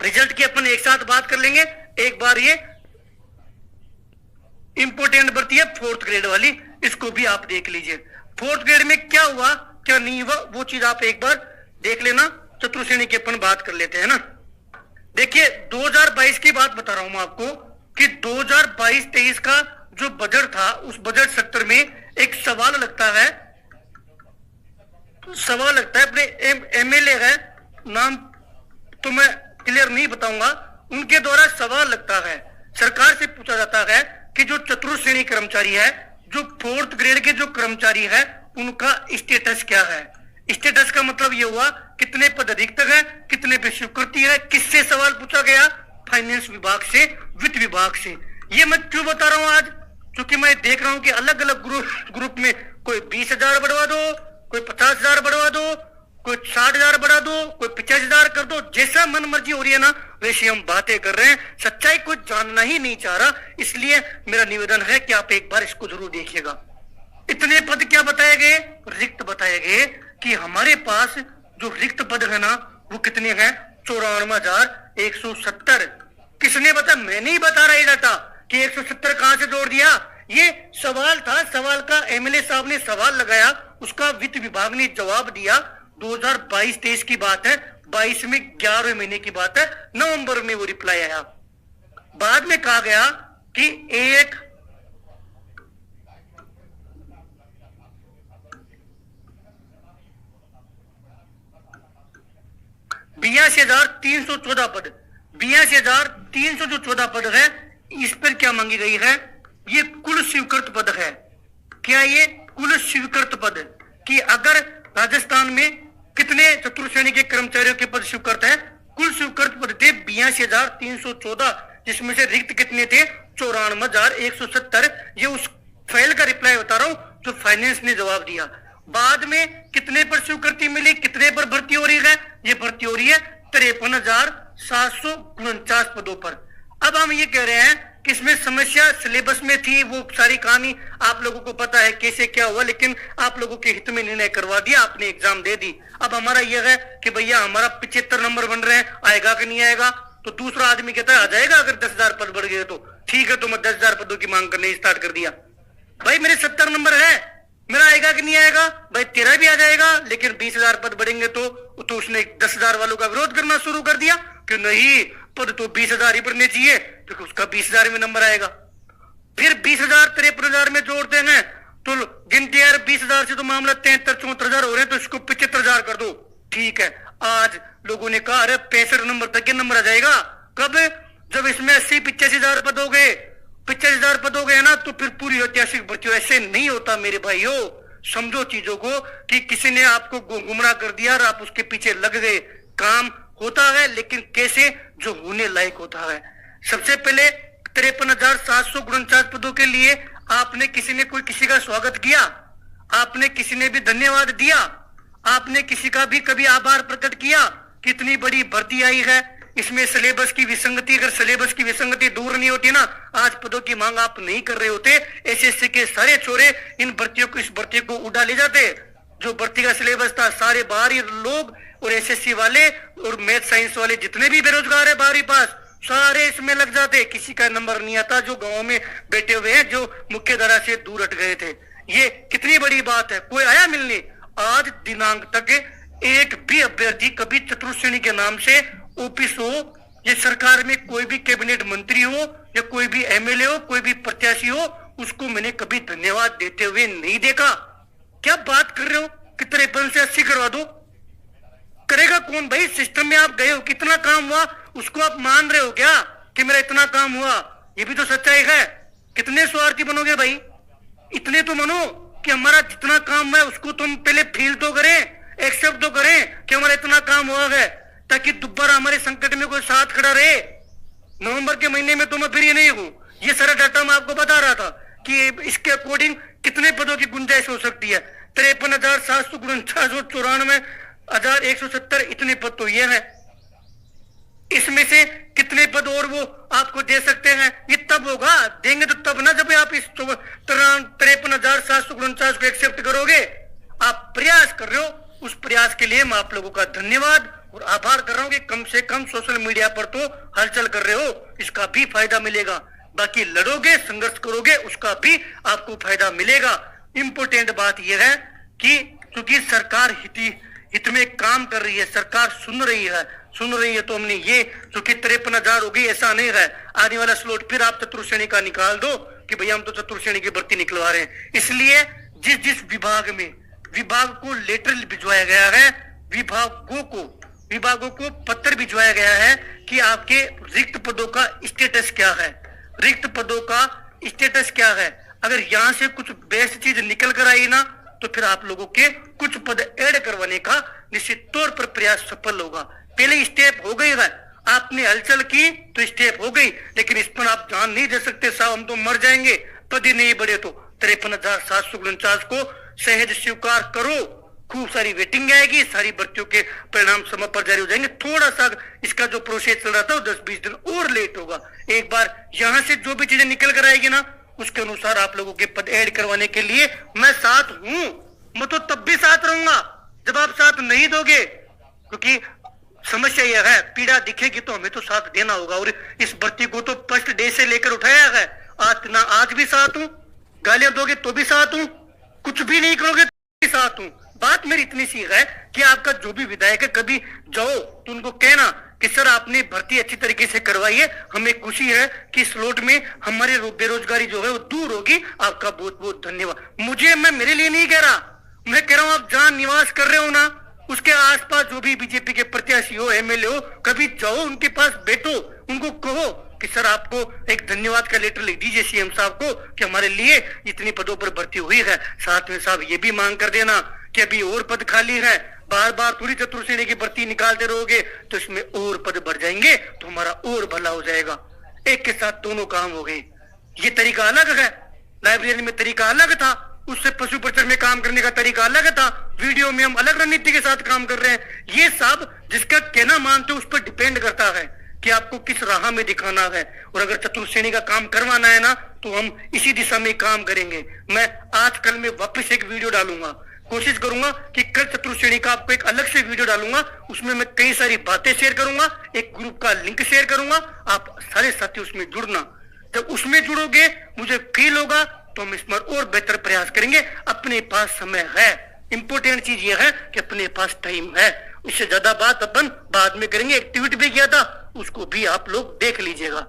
Result की अपन एक साथ बात कर लेंगे। एक बार ये इंपोर्टेंट भर्ती है 4th ग्रेड वाली, इसको भी आप देख लीजिए। 4th ग्रेड में क्या हुआ क्या नहीं हुआ वो चीज आप एक बार देख लेना। चतुर्थ श्रेणी की अपन बात कर लेते हैं ना। देखिए 2022 की बात बता रहा हूं मैं आपको कि 2022-23 का जो बजट था उस बजट सत्र में एक सवाल लगता है अपने एमएलए है, नाम तो मैं क्लियर नहीं बताऊंगा, उनके द्वारा सवाल लगता है, सरकार से पूछा जाता है कि जो चतुर्थ श्रेणी कर्मचारी है, जो 4th ग्रेड के जो कर्मचारी है, उनका स्टेटस क्या है। स्टेटस का मतलब यह हुआ कितने पद अधिकतक है, कितने पे स्वीकृति है। किससे सवाल पूछा गया? फाइनेंस विभाग से, वित्त विभाग से। ये मैं क्यों बता रहा हूं आज? क्योंकि मैं देख रहा हूं कि अलग अलग ग्रुप में कोई 20,000 बढ़वा दो, कोई 50,000 बढ़वा दो, कोई 60,000 बढ़ा दो, कोई 50,000 कर दो, जैसा मन मर्जी हो रही है ना वैसे हम बातें कर रहे हैं। सच्चाई को जानना ही नहीं चाह रहा, इसलिए मेरा निवेदन है कि आप एक बार इसको जरूर देखिएगा। इतने पद क्या बताए गए? रिक्त बताए गए कि हमारे पास जो रिक्त पद है ना वो कितने हैं? 94,170। किसने बता? मैं नहीं बता रहा ये डाटा कि 170 कहां से जोड़ दिया। ये सवाल था, सवाल का एमएलए साहब ने सवाल लगाया, उसका वित्त विभाग ने जवाब दिया। 2022-23 की बात है, 22 में 11वें महीने की बात है, नवंबर में वो रिप्लाई आया। बाद में कहा गया कि 82,314 पद, 82,300 जो 14 पद है, इस पर क्या मांगी गई है? ये कुल स्वीकृत पद है। क्या ये कुल स्वीकृत पद कि अगर राजस्थान में कितने चतुर्थ श्रेणी के कर्मचारियों के पद स्वीकृत है? कुल स्वीकृत पद थे 82,314, जिसमें से रिक्त कितने थे? 94,170। ये उस फाइल का रिप्लाई बता रहा हूं जो फाइनेंस ने जवाब दिया। बाद में कितने पर स्वीकृति मिली, कितने पर भर्ती हो रही है? ये भर्ती हो रही है 53,749 पदों पर। अब हम ये कह रहे हैं कि इसमें समस्या सिलेबस में थी, वो सारी कहानी आप लोगों को पता है कैसे क्या हुआ, लेकिन आप लोगों के हित में निर्णय करवा दिया, आपने एग्जाम दे दी। अब हमारा यह है कि भैया हमारा 75 नंबर बन रहे हैं, आएगा कि नहीं आएगा? तो दूसरा आदमी कहता है आ जाएगा अगर 10,000 पद बढ़ गए तो। ठीक है, तो मैं 10,000 पदों की मांग करने स्टार्ट कर दिया। भाई मेरे 70 नंबर है, मेरा आएगा कि नहीं आएगा? भाई तेरा भी आ जाएगा, लेकिन 20,000 पद बढ़ेंगे तो उसने 10,000 वालों का विरोध करना शुरू कर दिया कि नहीं, पद तो 20,000 ही बढ़ने चाहिए, क्योंकि उसका 20,000 में नंबर आएगा। फिर 20,000 53,000 में जोड़ते हैं तो गिनती यार 20,000 से तो मामला 73-74,000 हो रहे हैं, तो इसको 75,000 कर दो। ठीक है, आज लोगों ने कहा अरे 65 नंबर तक के नंबर आ जाएगा। कब? जब इसमें 80-85,000 पद हो गए, 85,000 पद हो गए ना, तो फिर पूरी ऐतिहासिक भर्ती। ऐसे नहीं होता मेरे भाइयों, समझो चीजों को कि किसी ने आपको गुमराह कर दिया और आप उसके पीछे लग गए। काम होता है, लेकिन कैसे? जो होने लायक होता है। सबसे पहले 53,749 पदों के लिए आपने किसी का स्वागत किया? आपने किसी ने भी धन्यवाद दिया? आपने किसी का भी कभी आभार प्रकट किया? कितनी बड़ी भर्ती आई है। इसमें सिलेबस की विसंगति, अगर सिलेबस की विसंगति दूर नहीं होती ना, आज पदों की मांग आप नहीं कर रहे होते। एसएससी के सारे छोरे इस भर्ती को उड़ा ले जाते। जो भर्ती का सिलेबस था सारे बाहरी लोग, और एसएससी वाले और मैथ साइंस वाले जितने भी बेरोजगार है 12वीं पास, सारे इसमें लग जाते। किसी का नंबर नहीं आता जो गांव में बैठे हुए हैं, जो मुख्य धारा से दूर हट गए थे। ये कितनी बड़ी बात है। कोई आया मिलने? आज दिनांक तक एक भी अभ्यर्थी कभी चतुर्थ श्रेणी के नाम से ऑफिस हो, या सरकार में कोई भी कैबिनेट मंत्री हो, या कोई भी एमएलए हो, कोई भी प्रत्याशी हो, उसको मैंने कभी धन्यवाद देते हुए नहीं देखा। क्या बात कर रहे हो कि 53 से 80 करवा दो? करेगा कौन भाई? सिस्टम में आप गए हो, कितना काम हुआ उसको आप मान रहे हो क्या कि मेरा इतना काम हुआ? ये भी तो सच्चाई है। कितने स्वार्थी बनोगे भाई? इतने तो मानो कि हमारा जितना काम है उसको तुम पहले फील तो करें, एक्सेप्ट तो करें कि हमारा इतना काम हुआ है, ताकि दोबारा हमारे संकट में कोई साथ खड़ा रहे। नवंबर के महीने में तो मैं फ्री नहीं हूं। ये सारा डाटा मैं आपको बता रहा था कि इसके अकॉर्डिंग कितने पदों की गुंजाइश हो सकती है। 53,749 और 94,170 इतने पद तो ये है। इसमें से कितने पद और वो आपको दे सकते हैं? ये तब होगा, देंगे तो तब ना जब आप इस 53,749 को एक्सेप्ट करोगे। आप प्रयास कर रहे हो, उस प्रयास के लिए मैं आप लोगों का धन्यवाद और आभार कर रहा हूँ कि कम से कम सोशल मीडिया पर तो हलचल कर रहे हो, इसका भी फायदा मिलेगा। बाकी लड़ोगे, संघर्ष करोगे, उसका भी आपको फायदा मिलेगा। इम्पोर्टेंट बात यह है कि क्योंकि सरकार हित में काम कर रही है, सरकार सुन रही है तो हमने ये क्योंकि 53,000 हो गई ऐसा नहीं है, आने वाला स्लॉट फिर आप चतुर्थ श्रेणी का निकाल दो कि भैया हम तो चतुर्थ श्रेणी की भर्ती निकलवा रहे हैं। इसलिए जिस जिस विभाग को लेटर भिजवाया गया है, विभागों को पत्र भिजवाया गया है कि आपके रिक्त पदों का स्टेटस क्या है, अगर यहाँ से कुछ बेस्ट चीज निकल कर आई ना तो फिर आप लोगों के कुछ पद ऐड करवाने का निश्चित तौर पर प्रयास सफल होगा। पहले स्टेप हो गई है, आपने हलचल की तो स्टेप हो गई, लेकिन इस पर आप जान नहीं दे सकते साहब हम तो मर जाएंगे, पद ही नहीं बढ़े तो 53,749 को सहज स्वीकार करो। खूब सारी वेटिंग आएगी, सारी भर्तियों के परिणाम समय पर जारी हो जाएंगे। थोड़ा सा इसका जो प्रोसेस चल रहा था वो 10-20 दिन और लेट होगा। एक बार यहाँ से जो भी चीजें निकल कर आएगी ना उसके अनुसार आप लोगों के पद ऐड करवाने के लिए मैं साथ हूं। मैं तो तब भी साथ रहूंगा जब आप साथ नहीं दोगे, क्योंकि समस्या यह है पीड़ा दिखेगी तो हमें तो साथ देना होगा। और इस भर्ती को तो फर्स्ट डे से लेकर उठाया है, आज भी साथ हूं, गालियां दोगे तो भी साथ हूं, कुछ भी नहीं करोगे तो भी साथ हूं। बात मेरी इतनी सी है कि आपका जो भी विधायक है कभी जाओ तो उनको कहना कि सर आपने भर्ती अच्छी तरीके से करवाई है, हमें खुशी है कि स्लॉट में हमारे बेरोजगारी जो है वो दूर होगी, आपका बहुत बहुत धन्यवाद। मैं मेरे लिए नहीं कह रहा, मैं कह रहा हूं आप जहां निवास कर रहे हो ना उसके आसपास जो भी बीजेपी के प्रत्याशी हो, एमएलए हो, कभी जाओ उनके पास बैठो, उनको कहो कि सर आपको एक धन्यवाद का लेटर लिख दीजिए सीएम साहब को कि हमारे लिए इतनी पदों पर भर्ती हुई है। साथ में साहब ये भी मांग कर देना कि अभी और पद खाली है, बार बार थोड़ी चतुर्थ श्रेणी की भर्ती निकालते रहोगे तो इसमें और पद बढ़ जाएंगे तो हमारा और भला हो जाएगा। एक के साथ दोनों काम हो गए। ये तरीका अलग है, लाइब्रेरी में तरीका अलग था, उससे पशु प्रचार में काम करने का तरीका अलग था, वीडियो में हम अलग रणनीति के साथ काम कर रहे हैं। ये सब जिसका कहना मानते हो उस पर डिपेंड करता है कि आपको किस राह में दिखाना है। और अगर चतुर्थ श्रेणी का काम करवाना है ना तो हम इसी दिशा में काम करेंगे। मैं आज कल में वापस एक वीडियो डालूंगा, कोशिश करूंगा कि कल चतुर्थ श्रेणी का आपको एक अलग से वीडियो डालूंगा, उसमें मैं कई सारी बातें शेयर करूंगा, एक ग्रुप का लिंक शेयर करूंगा, आप सारे साथी उसमें जुड़ना। जब उसमें जुड़ोगे मुझे फील होगा तो हम इस पर और बेहतर प्रयास करेंगे। अपने पास समय है, इंपॉर्टेंट चीज ये है कि अपने पास टाइम है। इससे ज्यादा बात अपन बाद में करेंगे। एक ट्वीट भी किया था उसको भी आप लोग देख लीजिएगा।